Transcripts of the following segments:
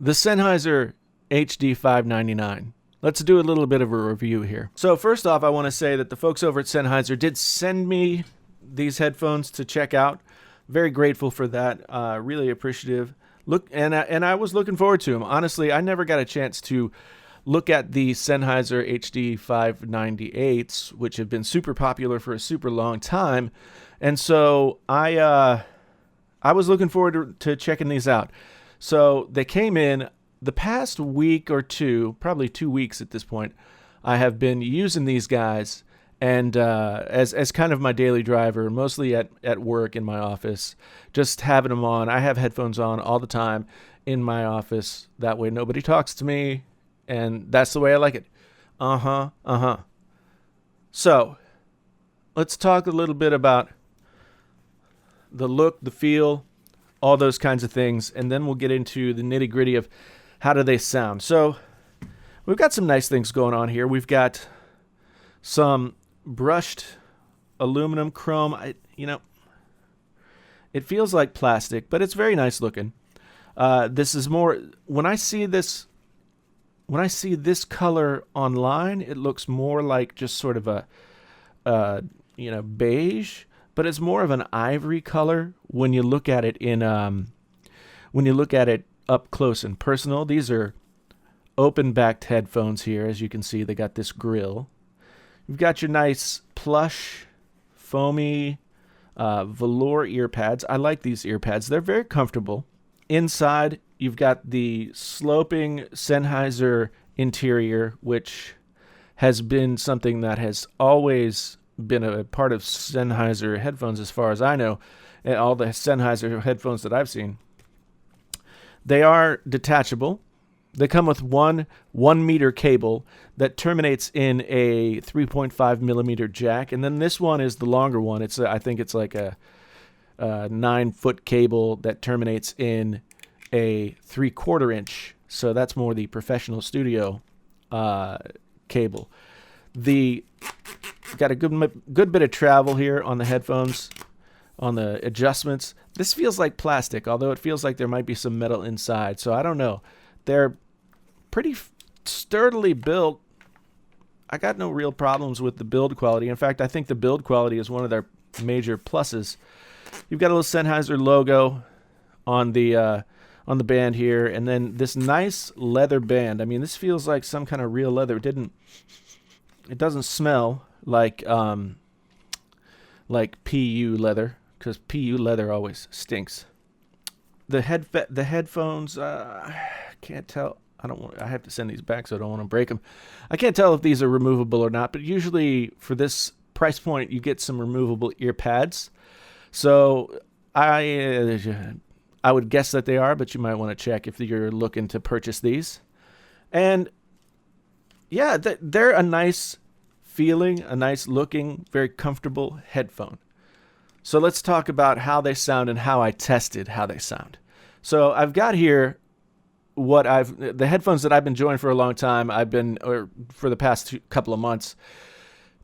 the Sennheiser HD599. Let's do a little bit of a review here. So first off, I want to say that the folks over at Sennheiser did send me these headphones to check out. Very grateful for that. Really appreciative. I was looking forward to them. Honestly, I never got a chance to look at the Sennheiser HD598s, which have been super popular for a super long time. And so I was looking forward to checking these out. So they came in the past week or two, probably 2 weeks at this point. I have been using these guys and as kind of my daily driver, mostly at work in my office, just having them on. I have headphones on all the time in my office. That way nobody talks to me, and that's the way I like it. So let's talk a little bit about the look, the feel, all those kinds of things, and then we'll get into the nitty-gritty of how do they sound. So we've got some nice things going on here. We've got some brushed aluminum chrome. It feels like plastic, but it's very nice looking. This is more, when I see this color online, it looks more like just sort of a beige, but it's more of an ivory color when you look at it up close and personal. These are open-backed headphones here. As you can see, they got this grill. You've got your nice plush, foamy, velour earpads. I like these earpads. They're very comfortable. Inside, you've got the sloping Sennheiser interior, which has been something that has always been a part of Sennheiser headphones as far as I know, and all the Sennheiser headphones that I've seen. They are detachable. They come with one 1-meter cable that terminates in a 3.5 millimeter jack, and then this one is the longer one. I think it's like a 9-foot cable that terminates in a 3/4 inch. So that's more the professional studio cable. Got a good bit of travel here on the headphones, on the adjustments. This feels like plastic, although it feels like there might be some metal inside. So I don't know. They're pretty sturdily built. I got no real problems with the build quality. In fact, I think the build quality is one of their major pluses. You've got a little Sennheiser logo on the band here, and then this nice leather band. I mean, this feels like some kind of real leather. It doesn't smell like PU leather, because PU leather always stinks. The headphones, can't tell. I have to send these back, so I don't want to break them. I can't tell if these are removable or not, but usually for this price point, you get some removable ear pads. So I would guess that they are, but you might want to check if you're looking to purchase these. And yeah, they're a nice feeling, a nice looking, very comfortable headphone. So let's talk about how they sound and how I tested how they sound. So I've got here the headphones that I've been enjoying for a long time. For the past couple of months,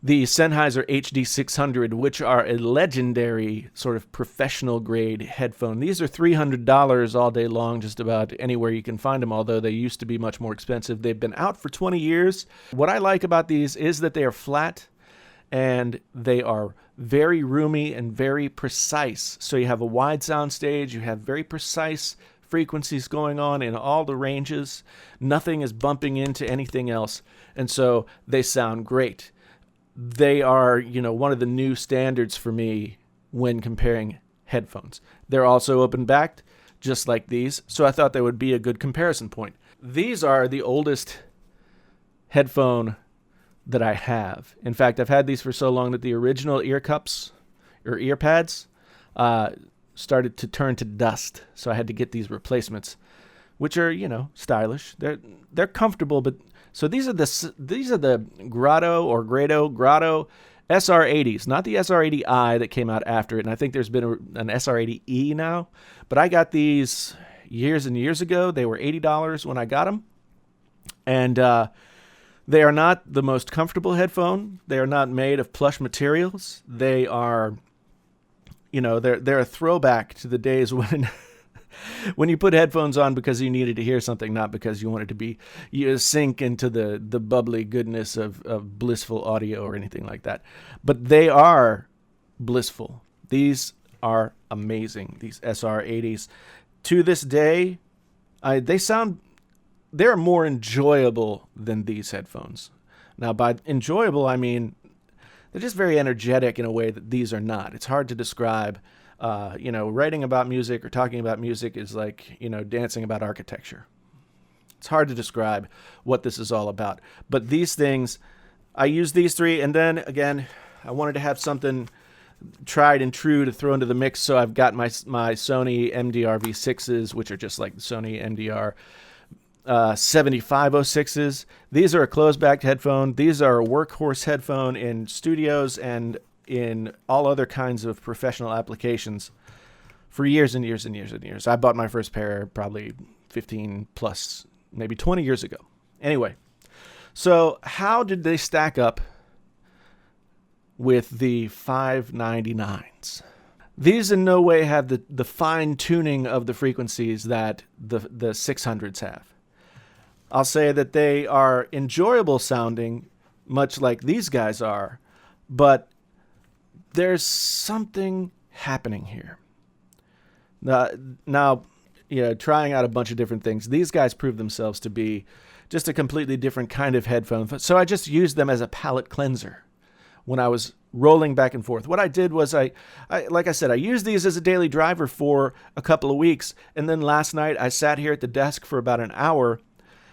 the Sennheiser HD600, which are a legendary sort of professional grade headphone. These are $300 all day long, just about anywhere you can find them, although they used to be much more expensive. They've been out for 20 years. What I like about these is that they are flat and they are very roomy and very precise. So you have a wide soundstage, you have very precise frequencies going on in all the ranges. Nothing is bumping into anything else, and so they sound great. They are, one of the new standards for me when comparing headphones. They're also open-backed, just like these, so I thought they would be a good comparison point. These are the oldest headphone that I have. In fact, I've had these for so long that the original ear cups or ear pads started to turn to dust, so I had to get these replacements, which are, stylish. They're comfortable, but so these are the Grado SR-80s, not the SR-80i that came out after it, and I think there's been an SR-80e now, but I got these years and years ago. They were $80 when I got them, and they are not the most comfortable headphone. They are not made of plush materials. They are, they're a throwback to the days when when you put headphones on because you needed to hear something, not because you wanted to be sink into the bubbly goodness of blissful audio or anything like that. But they are blissful. These are amazing. These SR-80s. To this day, they're more enjoyable than these headphones. Now, by enjoyable, I mean they're just very energetic in a way that these are not. It's hard to describe. Writing about music or talking about music is like, dancing about architecture. It's hard to describe what this is all about. But these things, I use these three, and then again, I wanted to have something tried and true to throw into the mix, so I've got my Sony MDR-v6s, which are just like the Sony MDR 7506s. These are a closed-backed headphone. These are a workhorse headphone in studios and in all other kinds of professional applications for years and years and years and years. I bought my first pair probably 15 plus, maybe 20 years ago. Anyway, so how did they stack up with the 599s? These in no way have the fine tuning of the frequencies that the 600s have. I'll say that they are enjoyable sounding, much like these guys are, but there's something happening here. Now, trying out a bunch of different things, these guys prove themselves to be just a completely different kind of headphone. So I just used them as a palate cleanser when I was rolling back and forth. What I did was I like I said, I used these as a daily driver for a couple of weeks. And then last night I sat here at the desk for about an hour.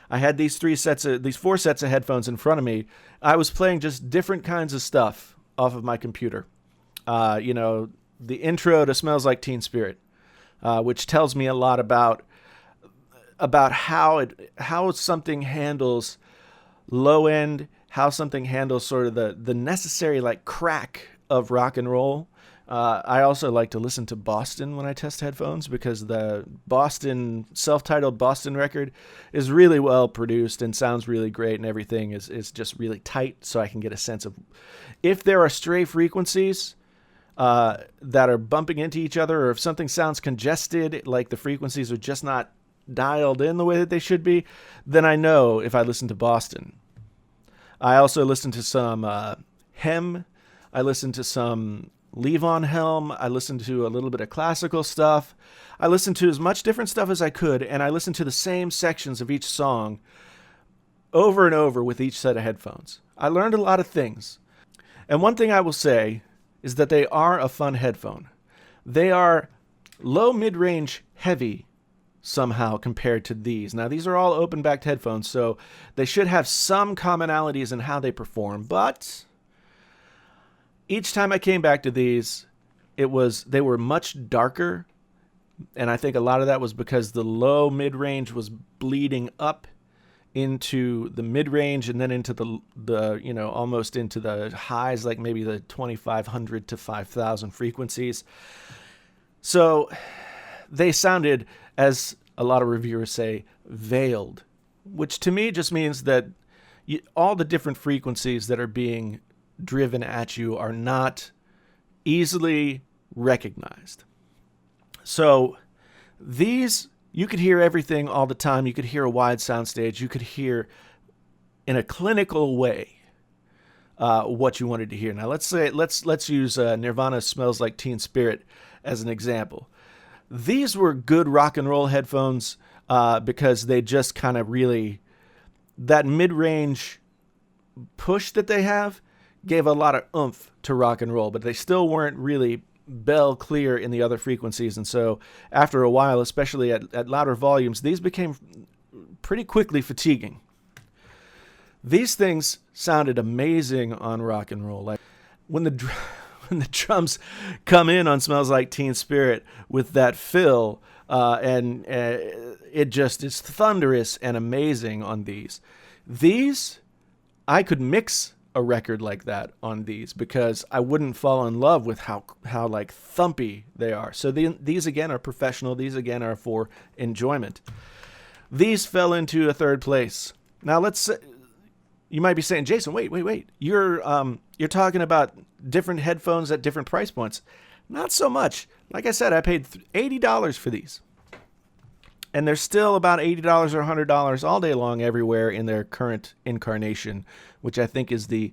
I had these four sets of headphones in front of me. I was playing just different kinds of stuff off of my computer. The intro to Smells Like Teen Spirit, which tells me a lot about how something handles low end, how something handles sort of the necessary like crack of rock and roll. I also like to listen to Boston when I test headphones, because the self-titled Boston record is really well produced and sounds really great, and everything is just really tight, so I can get a sense of if there are stray frequencies that are bumping into each other, or if something sounds congested, like the frequencies are just not dialed in the way that they should be, then I know if I listen to Boston. I also listen to some Hem. I listen to some Levon Helm. I listened to a little bit of classical stuff. I listened to as much different stuff as I could, and I listened to the same sections of each song over and over with each set of headphones. I learned a lot of things. And one thing I will say is that they are a fun headphone. They are low mid-range heavy somehow compared to these. Now, these are all open-backed headphones, so they should have some commonalities in how they perform, but each time I came back to these, they were much darker, and I think a lot of that was because the low mid-range was bleeding up into the mid-range and then into the almost into the highs, like maybe the 2,500 to 5,000 frequencies. So they sounded, as a lot of reviewers say, veiled, which to me just means that all the different frequencies that are being driven at you are not easily recognized. So these, you could hear everything all the time. You could hear a wide soundstage. You could hear in a clinical way what you wanted to hear. Now let's use Nirvana Smells Like Teen Spirit as an example. These were good rock and roll headphones because they just kind of really, that mid-range push that they have gave a lot of oomph to rock and roll, but they still weren't really bell clear in the other frequencies. And so after a while, especially at louder volumes, these became pretty quickly fatiguing. These things sounded amazing on rock and roll. Like when the drums come in on Smells Like Teen Spirit with that fill, and it just is thunderous and amazing on these. These, I could mix a record like that on these because I wouldn't fall in love with how like thumpy they are. So these again are professional. These again are for enjoyment. These fell into a third place. Now let's say, you might be saying, Jason, wait. You're talking about different headphones at different price points. Not so much. Like I said, I paid $80 for these. And they're still about $80 or $100 all day long everywhere in their current incarnation, which I think is the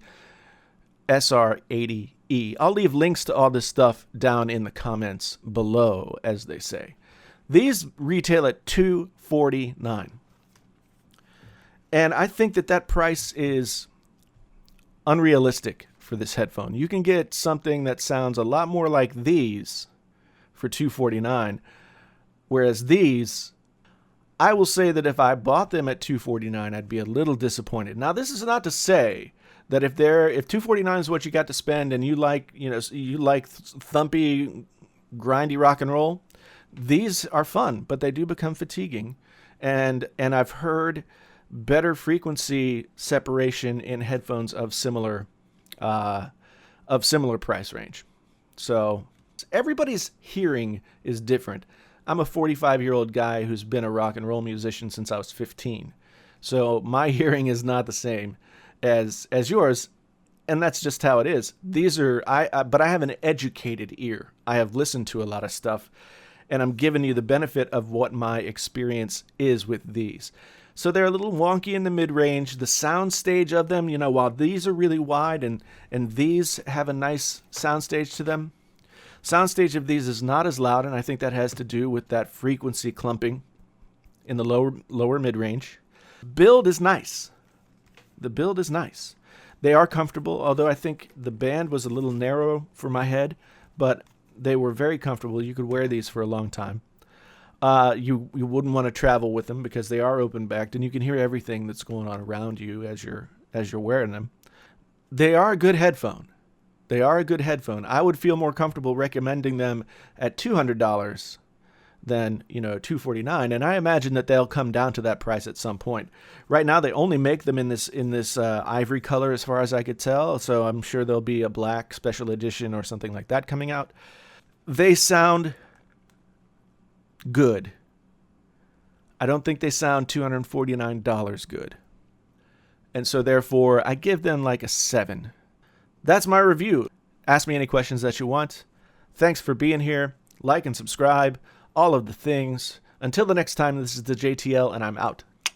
SR-80E. I'll leave links to all this stuff down in the comments below, as they say. These retail at $249. And I think that price is unrealistic for this headphone. You can get something that sounds a lot more like these for $249, whereas these, I will say that if I bought them at $249, I'd be a little disappointed. Now, this is not to say that if $249 is what you got to spend and you like thumpy, grindy rock and roll, these are fun, but they do become fatiguing. And I've heard better frequency separation in headphones of similar price range. So everybody's hearing is different. I'm a 45-year-old guy who's been a rock and roll musician since I was 15. So my hearing is not the same as yours, and that's just how it is. These are but I have an educated ear. I have listened to a lot of stuff, and I'm giving you the benefit of what my experience is with these. So they're a little wonky in the mid-range. The soundstage of them, while these are really wide and these have a nice soundstage to them, soundstage of these is not as loud, and I think that has to do with that frequency clumping in the lower mid-range. Build is nice. The build is nice. They are comfortable, although I think the band was a little narrow for my head, but they were very comfortable. You could wear these for a long time. You wouldn't want to travel with them because they are open-backed, and you can hear everything that's going on around you as you're wearing them. They are a good headphone. They are a good headphone. I would feel more comfortable recommending them at $200 than, $249, and I imagine that they'll come down to that price at some point. Right now, they only make them in this ivory color, as far as I could tell, so I'm sure there'll be a black special edition or something like that coming out. They sound good. I don't think they sound $249 good. And so therefore, I give them like a 7. That's my review. Ask me any questions that you want. Thanks for being here. Like and subscribe. All of the things. Until the next time, this is the JTL, and I'm out.